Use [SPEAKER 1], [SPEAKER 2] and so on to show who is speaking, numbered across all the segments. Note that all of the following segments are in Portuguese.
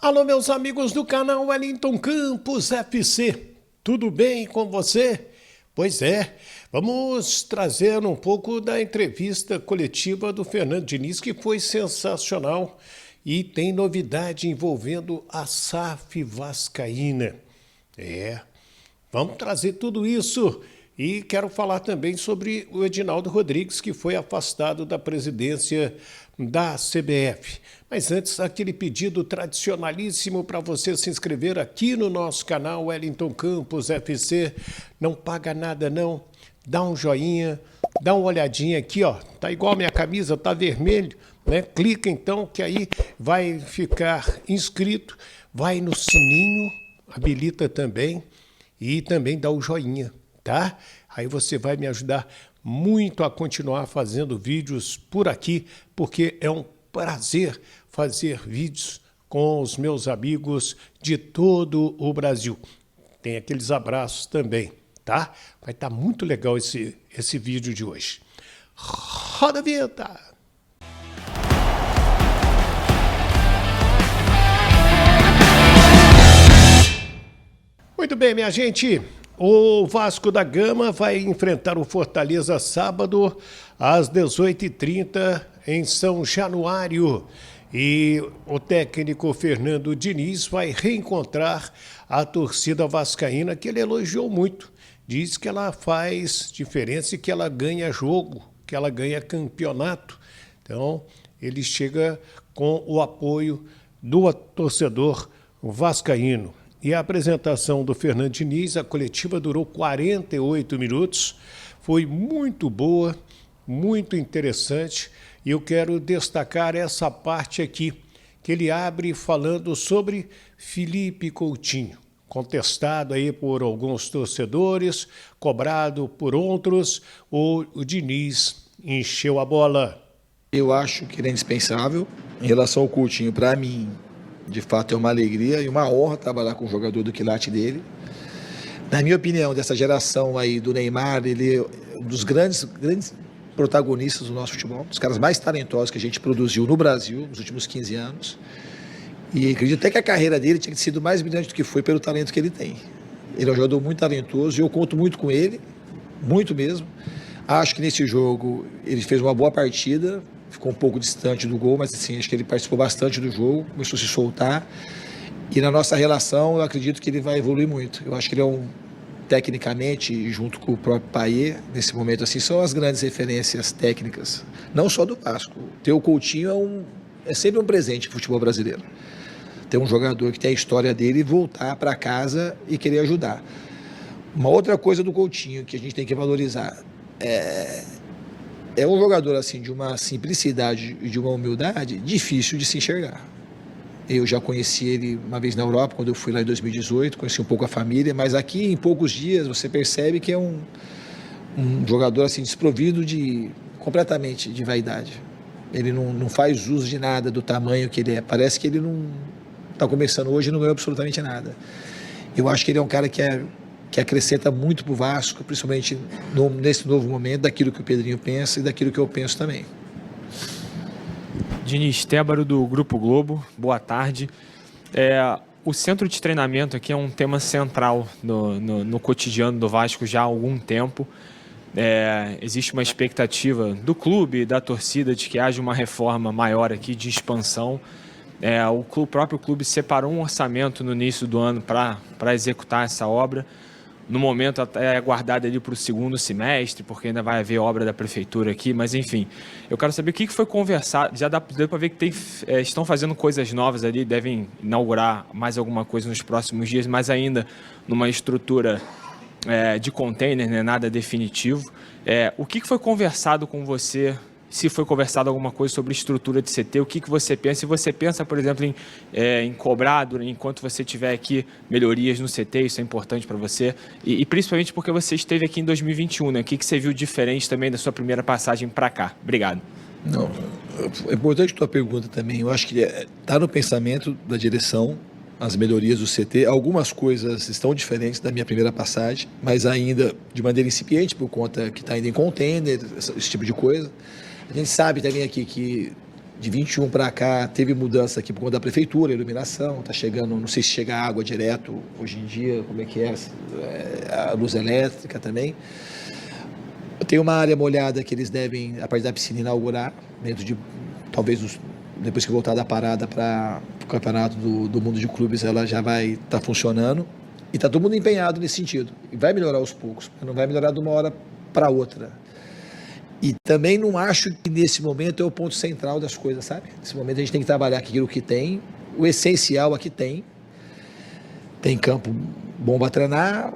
[SPEAKER 1] Alô, meus amigos do canal Wellington Campos FC, tudo bem com você? Pois é, vamos trazer um pouco da entrevista coletiva do Fernando Diniz, que foi sensacional e tem novidade envolvendo a SAF Vascaína. Vamos trazer tudo isso. E quero falar também sobre o Edinaldo Rodrigues, que foi afastado da presidência da CBF. Mas antes, aquele pedido tradicionalíssimo para você se inscrever aqui no nosso canal Wellington Campos FC. Não paga nada não, dá um joinha, dá uma olhadinha aqui, ó. Tá igual a minha camisa, tá vermelho, né? Clica então que aí vai ficar inscrito, vai no sininho, habilita também e também dá o joinha. Tá? Aí você vai me ajudar muito a continuar fazendo vídeos por aqui, porque é um prazer fazer vídeos com os meus amigos de todo o Brasil. Tem aqueles abraços também, tá? Vai estar muito legal esse vídeo de hoje. Roda a vinheta! Muito bem, minha gente. O Vasco da Gama vai enfrentar o Fortaleza sábado às 18h30 em São Januário. E o técnico Fernando Diniz vai reencontrar a torcida vascaína, que ele elogiou muito. Diz que ela faz diferença e que ela ganha jogo, que ela ganha campeonato. Então, ele chega com o apoio do torcedor vascaíno. E a apresentação do Fernando Diniz, a coletiva durou 48 minutos, foi muito boa, muito interessante, e eu quero destacar essa parte aqui, que ele abre falando sobre Felipe Coutinho, contestado aí por alguns torcedores, cobrado por outros, o Diniz encheu a bola.
[SPEAKER 2] Eu acho que ele é indispensável. Em relação ao Coutinho, para mim, de fato é uma alegria e uma honra trabalhar com um jogador do quilate dele. Na minha opinião, dessa geração aí do Neymar, ele é um dos grandes protagonistas do nosso futebol, um dos caras mais talentosos que a gente produziu no Brasil nos últimos 15 anos. E acredito até que a carreira dele tinha sido mais brilhante do que foi pelo talento que ele tem. Ele é um jogador muito talentoso e eu conto muito com ele, muito mesmo. Acho que nesse jogo ele fez uma boa partida, ficou um pouco distante do gol, mas assim, acho que ele participou bastante do jogo, começou a se soltar. E na nossa relação, eu acredito que ele vai evoluir muito. Eu acho que ele é tecnicamente, junto com o próprio Payet, nesse momento assim, são as grandes referências técnicas, não só do Vasco. Ter o Coutinho é sempre um presente no futebol brasileiro. Ter um jogador que tem a história dele e voltar para casa e querer ajudar. Uma outra coisa do Coutinho que a gente tem que valorizar é um jogador assim de uma simplicidade e de uma humildade difícil de se enxergar. Eu já conheci ele uma vez na Europa, quando eu fui lá em 2018, conheci um pouco a família, mas aqui em poucos dias você percebe que é um jogador assim desprovido completamente de vaidade. Ele não faz uso de nada do tamanho que ele é. Parece que ele não está começando hoje e não ganhou absolutamente nada. Eu acho que ele é um cara que acrescenta muito para o Vasco, principalmente nesse novo momento, daquilo que o Pedrinho pensa e daquilo que eu penso também.
[SPEAKER 3] Diniz Tébaro, do Grupo Globo, boa tarde. O centro de treinamento aqui é um tema central no cotidiano do Vasco já há algum tempo. Existe uma expectativa do clube e da torcida de que haja uma reforma maior aqui de expansão. O próprio clube separou um orçamento no início do ano para executar essa obra. No momento até é aguardado ali para o segundo semestre, porque ainda vai haver obra da prefeitura aqui, mas enfim, eu quero saber o que foi conversado. Já deu para ver que estão fazendo coisas novas ali, devem inaugurar mais alguma coisa nos próximos dias, mas ainda numa estrutura de container, né, nada definitivo. O que foi conversado com você? Se foi conversado alguma coisa sobre estrutura de CT, o que você pensa? Se você pensa, por exemplo, em cobrar, enquanto você tiver aqui melhorias no CT, isso é importante para você, e principalmente porque você esteve aqui em 2021, né? O que você viu diferente também da sua primeira passagem para cá? Obrigado.
[SPEAKER 2] Não, é importante a tua pergunta também. Eu acho que está no pensamento da direção as melhorias do CT. Algumas coisas estão diferentes da minha primeira passagem, mas ainda de maneira incipiente, por conta que está ainda em container, esse tipo de coisa. A gente sabe também aqui que De 21 para cá, teve mudança aqui por conta da prefeitura, iluminação, está chegando, não sei se chega água direto hoje em dia, como é que é, a luz elétrica também. Tem uma área molhada que eles devem, a parte da piscina, inaugurar, dentro de, talvez, depois que voltar da parada para o campeonato do mundo de clubes, ela já vai estar funcionando. E está todo mundo empenhado nesse sentido. E vai melhorar aos poucos, não vai melhorar de uma hora para outra. E também não acho que nesse momento é o ponto central das coisas, sabe? Nesse momento a gente tem que trabalhar aquilo que tem, o essencial aqui tem. Tem campo bom para treinar,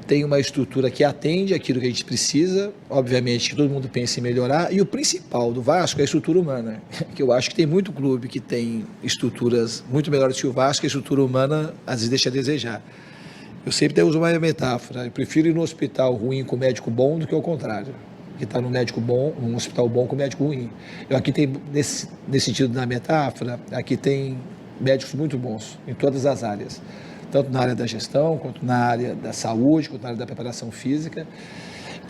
[SPEAKER 2] tem uma estrutura que atende aquilo que a gente precisa, obviamente que todo mundo pensa em melhorar, e o principal do Vasco é a estrutura humana, que eu acho que tem muito clube que tem estruturas muito melhores que o Vasco, a estrutura humana às vezes deixa a desejar. Eu sempre uso uma metáfora, eu prefiro ir no hospital ruim com médico bom do que ao contrário, que está num médico bom, num hospital bom com médico ruim. Eu aqui tem, nesse sentido da metáfora, aqui tem médicos muito bons em todas as áreas, tanto na área da gestão, quanto na área da saúde, quanto na área da preparação física.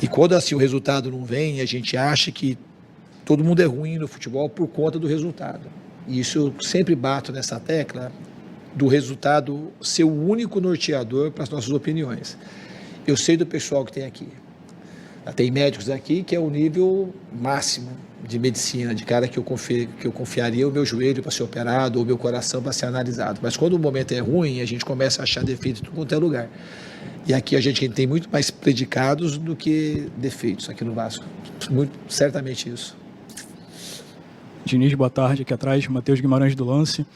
[SPEAKER 2] E quando assim o resultado não vem, a gente acha que todo mundo é ruim no futebol por conta do resultado. E isso eu sempre bato nessa tecla do resultado ser o único norteador para as nossas opiniões. Eu sei do pessoal que tem aqui. Tem médicos aqui que é o nível máximo de medicina, de cara que eu confiaria o meu joelho para ser operado ou o meu coração para ser analisado. Mas quando o momento é ruim, a gente começa a achar defeito em tudo quanto é lugar. E aqui a gente tem muito mais predicados do que defeitos aqui no Vasco. Muito, certamente isso.
[SPEAKER 4] Diniz, boa tarde. Aqui atrás, Matheus Guimarães do Lance.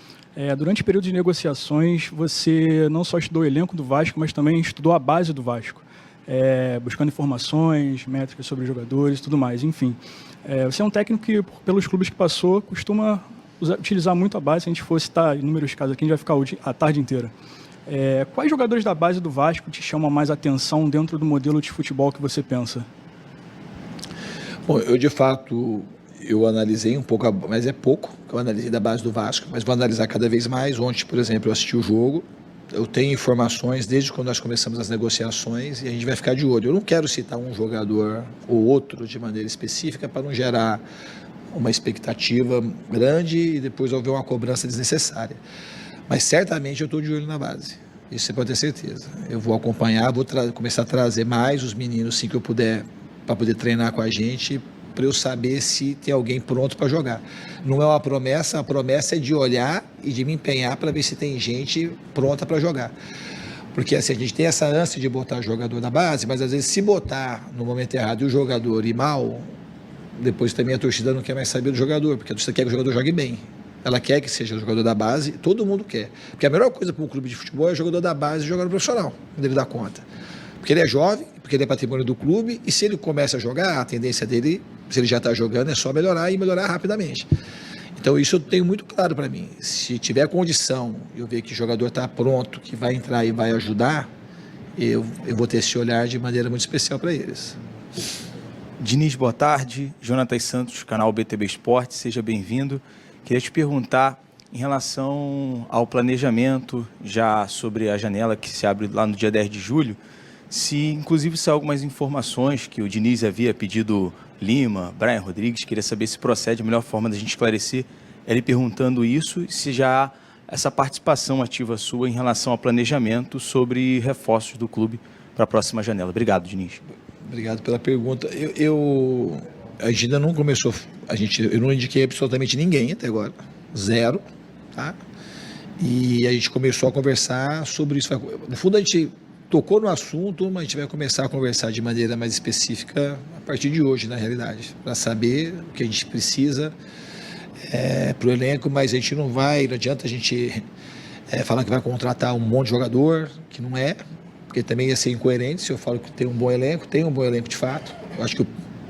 [SPEAKER 4] Durante o período de negociações, você não só estudou o elenco do Vasco, mas também estudou a base do Vasco. Buscando informações, métricas sobre jogadores, tudo mais, enfim. Você é um técnico que, pelos clubes que passou, costuma utilizar muito a base. Se a gente for citar inúmeros casos aqui, a gente vai ficar a tarde inteira. Quais jogadores da base do Vasco te chamam mais atenção dentro do modelo de futebol que você pensa?
[SPEAKER 2] Bom, eu de fato, eu analisei um pouco, mas é pouco que eu analisei da base do Vasco, mas vou analisar cada vez mais. Ontem, por exemplo, eu assisti o jogo, eu tenho informações desde quando nós começamos as negociações e a gente vai ficar de olho. Eu não quero citar um jogador ou outro de maneira específica para não gerar uma expectativa grande e depois haver uma cobrança desnecessária. Mas certamente eu estou de olho na base, isso você pode ter certeza. Eu vou acompanhar, vou começar a trazer mais os meninos, sim, que eu puder, para poder treinar com a gente, para eu saber se tem alguém pronto para jogar. Não é uma promessa, a promessa é de olhar e de me empenhar para ver se tem gente pronta para jogar. Porque assim, a gente tem essa ânsia de botar jogador na base, mas às vezes se botar no momento errado e o jogador ir mal, depois também a torcida não quer mais saber do jogador, porque a torcida quer que o jogador jogue bem. Ela quer que seja o jogador da base, todo mundo quer. Porque a melhor coisa para um clube de futebol é o jogador da base e o jogador profissional, quando ele dá conta. Porque ele é jovem, porque ele é patrimônio do clube, e se ele começa a jogar, a tendência dele, se ele já está jogando, é só melhorar e melhorar rapidamente. Então isso eu tenho muito claro para mim. Se tiver condição, eu ver que o jogador está pronto, que vai entrar e vai ajudar, eu vou ter esse olhar de maneira muito especial para eles.
[SPEAKER 5] Diniz, boa tarde. Jonatas Santos, canal BTB Esporte, seja bem-vindo. Queria te perguntar em relação ao planejamento, já sobre a janela que se abre lá no dia 10 de julho, se inclusive saiu algumas informações que o Diniz havia pedido Lima, Brian Rodrigues, queria saber se procede a melhor forma da gente esclarecer ele perguntando isso, se já há essa participação ativa sua em relação ao planejamento sobre reforços do clube para a próxima janela. Obrigado, Diniz.
[SPEAKER 2] Obrigado pela pergunta. A gente ainda não começou, eu não indiquei absolutamente ninguém até agora, zero, tá? E a gente começou a conversar sobre isso. No fundo, a gente tocou no assunto, mas a gente vai começar a conversar de maneira mais específica a partir de hoje, na realidade, para saber o que a gente precisa para o elenco, mas a gente não adianta a gente falar que vai contratar um monte de jogador, que não é, porque também ia ser incoerente se eu falo que tem um bom elenco de fato. Eu acho que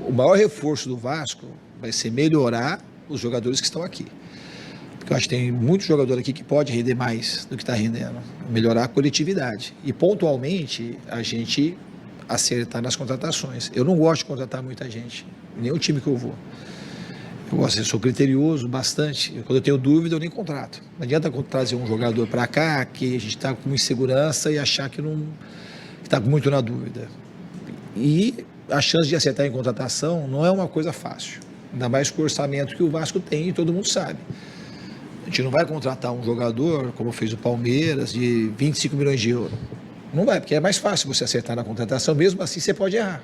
[SPEAKER 2] o maior reforço do Vasco vai ser melhorar os jogadores que estão aqui. Porque eu acho que tem muito jogador aqui que pode render mais do que está rendendo. Melhorar a coletividade. E pontualmente a gente acertar nas contratações. Eu não gosto de contratar muita gente, nem o time que eu vou. Eu sou criterioso bastante. Quando eu tenho dúvida, eu nem contrato. Não adianta trazer um jogador para cá que a gente está com insegurança e achar que está muito na dúvida. E a chance de acertar em contratação não é uma coisa fácil. Ainda mais com o orçamento que o Vasco tem, e todo mundo sabe. A gente não vai contratar um jogador, como fez o Palmeiras, de 25 milhões de euros. Não vai, porque é mais fácil você acertar na contratação, mesmo assim você pode errar.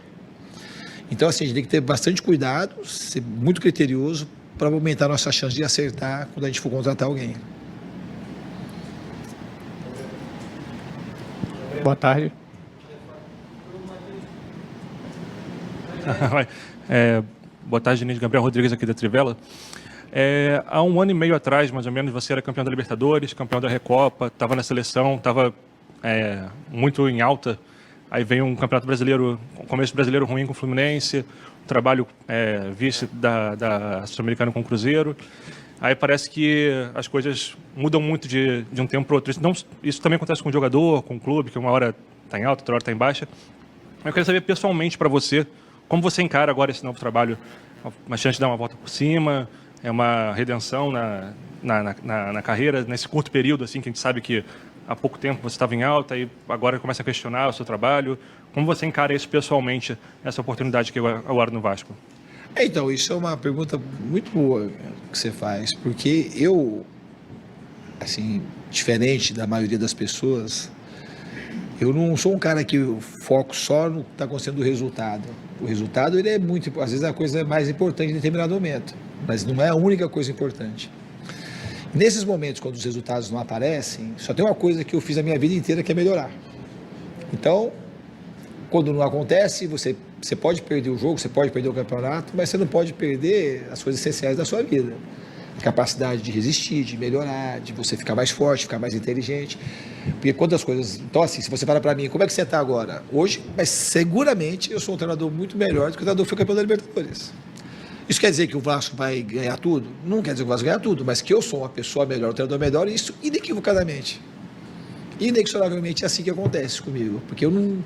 [SPEAKER 2] Então, assim, a gente tem que ter bastante cuidado, ser muito criterioso para aumentar a nossa chance de acertar quando a gente for contratar alguém.
[SPEAKER 6] Boa tarde. Boa tarde, Diniz. Gabriel Rodrigues aqui da Trivela. Há um ano e meio atrás, mais ou menos, você era campeão da Libertadores, campeão da Recopa, estava na seleção, estava muito em alta. Aí veio um campeonato brasileiro, um começo brasileiro ruim com o Fluminense, trabalho vice da Sul-Americana com o Cruzeiro. Aí parece que as coisas mudam muito de um tempo para outro. Isso também acontece com o jogador, com o clube, que uma hora está em alta, outra hora está em baixa. Eu queria saber pessoalmente para você, como você encara agora esse novo trabalho? Uma chance de dar uma volta por cima, uma redenção na carreira, nesse curto período, assim, que a gente sabe que há pouco tempo você estava em alta e agora começa a questionar o seu trabalho. Como você encara isso pessoalmente, essa oportunidade que é agora no Vasco?
[SPEAKER 2] Então, isso é uma pergunta muito boa que você faz, porque eu, assim, diferente da maioria das pessoas, eu não sou um cara que foco só no que está acontecendo do resultado. O resultado, ele é muito, às vezes, é a coisa mais importante em determinado momento, mas não é a única coisa importante. Nesses momentos, quando os resultados não aparecem, só tem uma coisa que eu fiz a minha vida inteira, que é melhorar. Então, quando não acontece, você pode perder o jogo, você pode perder o campeonato, mas você não pode perder as coisas essenciais da sua vida. A capacidade de resistir, de melhorar, de você ficar mais forte, ficar mais inteligente. Porque quando as coisas... Então, assim, se você fala para mim, como é que você está agora? Hoje, mas seguramente eu sou um treinador muito melhor do que o treinador que foi campeão da Libertadores. Isso quer dizer que o Vasco vai ganhar tudo? Não quer dizer que o Vasco vai ganhar tudo, mas que eu sou uma pessoa melhor, um treinador melhor, e isso inequivocadamente. Inexoravelmente é assim que acontece comigo, porque eu não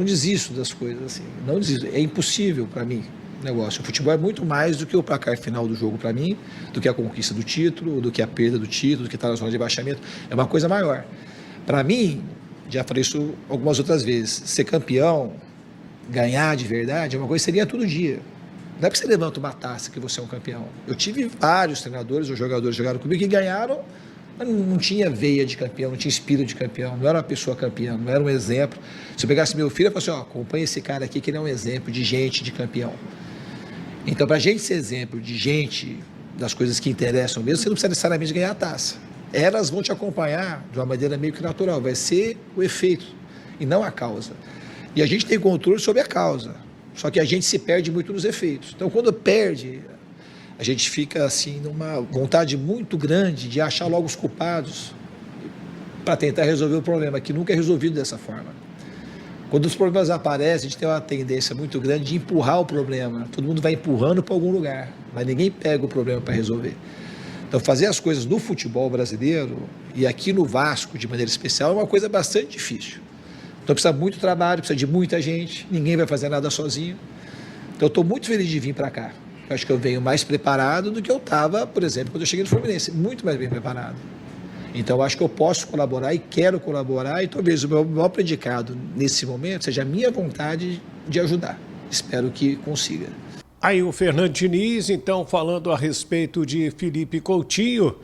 [SPEAKER 2] desisto das coisas, assim, não desisto. É impossível para mim o negócio. O futebol é muito mais do que o placar final do jogo para mim, do que a conquista do título, do que a perda do título, do que estar na zona de rebaixamento. É uma coisa maior. Para mim, já falei isso algumas outras vezes, ser campeão, ganhar de verdade, é uma coisa que seria todo dia. Não é porque você levanta uma taça que você é um campeão. Eu tive vários treinadores ou jogadores que jogaram comigo que ganharam, mas não tinha veia de campeão, não tinha espírito de campeão, não era uma pessoa campeã, não era um exemplo. Se eu pegasse meu filho, eu falasse, acompanha esse cara aqui que ele é um exemplo de gente, de campeão. Então, para a gente ser exemplo de gente, das coisas que interessam mesmo, você não precisa necessariamente ganhar a taça. Elas vão te acompanhar de uma maneira meio que natural, vai ser o efeito e não a causa. E a gente tem controle sobre a causa. Só que a gente se perde muito nos efeitos. Então, quando perde, a gente fica assim numa vontade muito grande de achar logo os culpados para tentar resolver o problema, que nunca é resolvido dessa forma. Quando os problemas aparecem, a gente tem uma tendência muito grande de empurrar o problema. Todo mundo vai empurrando para algum lugar, mas ninguém pega o problema para resolver. Então, fazer as coisas no futebol brasileiro, e aqui no Vasco, de maneira especial, é uma coisa bastante difícil. Então precisa muito trabalho, precisa de muita gente, ninguém vai fazer nada sozinho. Então eu estou muito feliz de vir para cá. Eu acho que eu venho mais preparado do que eu estava, por exemplo, quando eu cheguei no Fluminense, muito mais bem preparado. Então eu acho que eu posso colaborar e quero colaborar, e talvez o meu maior predicado nesse momento seja a minha vontade de ajudar. Espero que consiga.
[SPEAKER 1] Aí o Fernando Diniz, então, falando a respeito de Felipe Coutinho.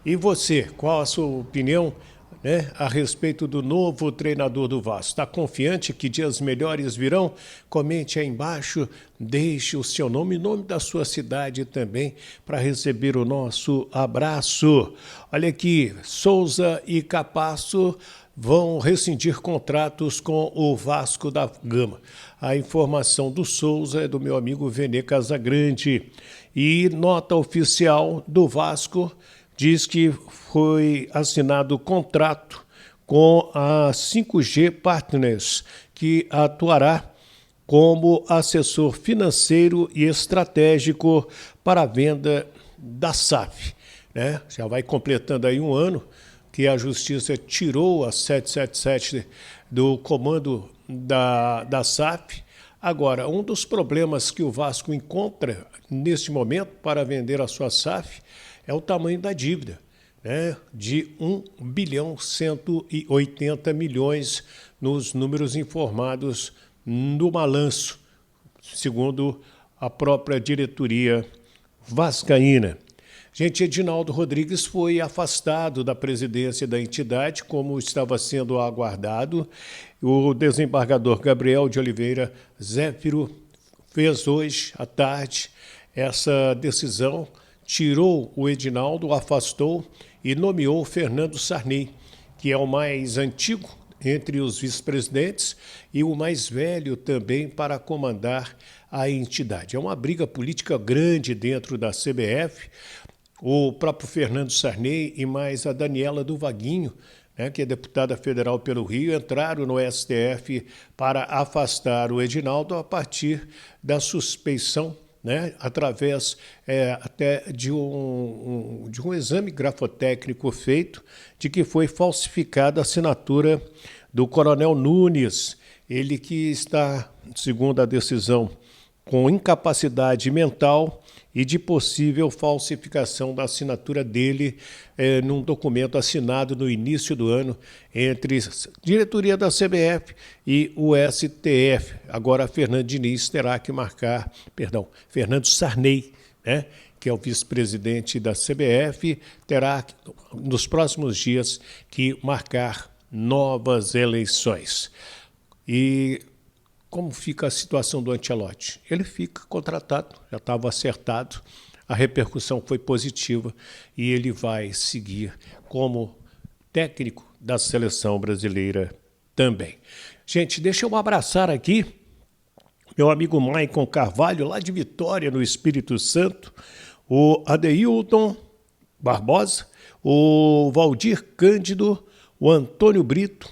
[SPEAKER 1] E você, qual a sua opinião, né, a respeito do novo treinador do Vasco? Está confiante que dias melhores virão? Comente aí embaixo, deixe o seu nome e nome da sua cidade também para receber o nosso abraço. Olha aqui, Souza e Capasso vão rescindir contratos com o Vasco da Gama. A informação do Souza é do meu amigo Vene Casagrande. E nota oficial do Vasco diz que foi assinado contrato com a 5G Partners, que atuará como assessor financeiro e estratégico para a venda da SAF. Né? Já vai completando aí um ano que a Justiça tirou a 777 do comando da SAF. Agora, um dos problemas que o Vasco encontra neste momento para vender a sua SAF é o tamanho da dívida, né? De 1.180 bilhões nos números informados no balanço, segundo a própria diretoria vascaína. Gente, Edinaldo Rodrigues foi afastado da presidência da entidade, como estava sendo aguardado. O desembargador Gabriel de Oliveira Zéfiro fez hoje à tarde essa decisão, tirou o Edinaldo, afastou e nomeou Fernando Sarney, que é o mais antigo entre os vice-presidentes e o mais velho também para comandar a entidade. É uma briga política grande dentro da CBF. O próprio Fernando Sarney e mais a Daniela do Vaguinho, né, que é deputada federal pelo Rio, entraram no STF para afastar o Edinaldo a partir da suspeição, né, através até de um exame grafotécnico feito, de que foi falsificada a assinatura do Coronel Nunes, ele que está, segundo a decisão, com incapacidade mental e de possível falsificação da assinatura dele num documento assinado no início do ano entre a diretoria da CBF e o STF. Agora, Fernando Diniz terá que marcar, Fernando Sarney, né, que é o vice-presidente da CBF, terá, nos próximos dias, que marcar novas eleições. E como fica a situação do Ancelotti? Ele fica contratado, já estava acertado, a repercussão foi positiva e ele vai seguir como técnico da seleção brasileira também. Gente, deixa eu abraçar aqui meu amigo Maicon Carvalho, lá de Vitória, no Espírito Santo, o Adeilton Barbosa, o Valdir Cândido, o Antônio Brito,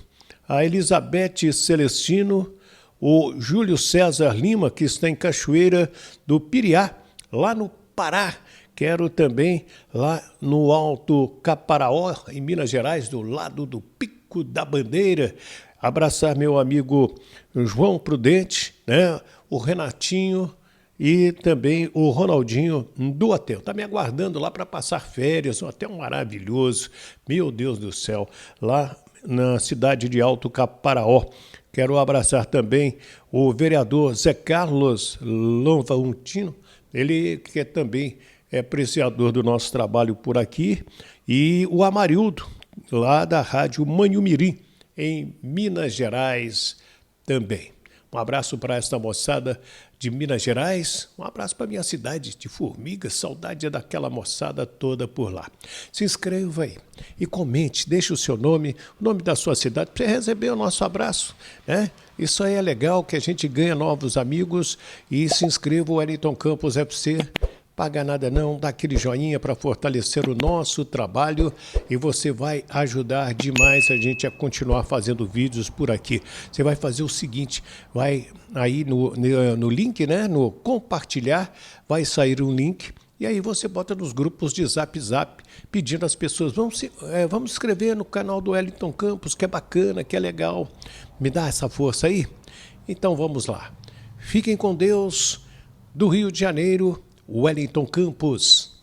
[SPEAKER 1] a Elizabeth Celestino, o Júlio César Lima, que está em Cachoeira do Piriá, lá no Pará. Quero também lá no Alto Caparaó, em Minas Gerais, do lado do Pico da Bandeira. Abraçar meu amigo João Prudente, né? O Renatinho e também o Ronaldinho do hotel. Está me aguardando lá para passar férias, um hotel maravilhoso, meu Deus do céu, lá na cidade de Alto Caparaó. Quero abraçar também o vereador Zé Carlos Lonvantino, ele que também é apreciador do nosso trabalho por aqui, e o Amarildo, lá da Rádio Manhumirim, em Minas Gerais também. Um abraço para esta moçada de Minas Gerais, um abraço para minha cidade de Formigas, saudade daquela moçada toda por lá. Se inscreva aí e comente, deixe o seu nome, o nome da sua cidade, para você receber o nosso abraço, né? Isso aí é legal, que a gente ganha novos amigos. E se inscreva, o Wellington Campos FC, paga nada não, dá aquele joinha para fortalecer o nosso trabalho e você vai ajudar demais a gente a continuar fazendo vídeos por aqui. Você vai fazer o seguinte, vai aí no link, né, no compartilhar, vai sair um link e aí você bota nos grupos de Zap pedindo às pessoas, vamos escrever no canal do Wellington Campos, que é bacana, que é legal, me dá essa força aí? Então vamos lá. Fiquem com Deus, do Rio de Janeiro, Wellington Campos.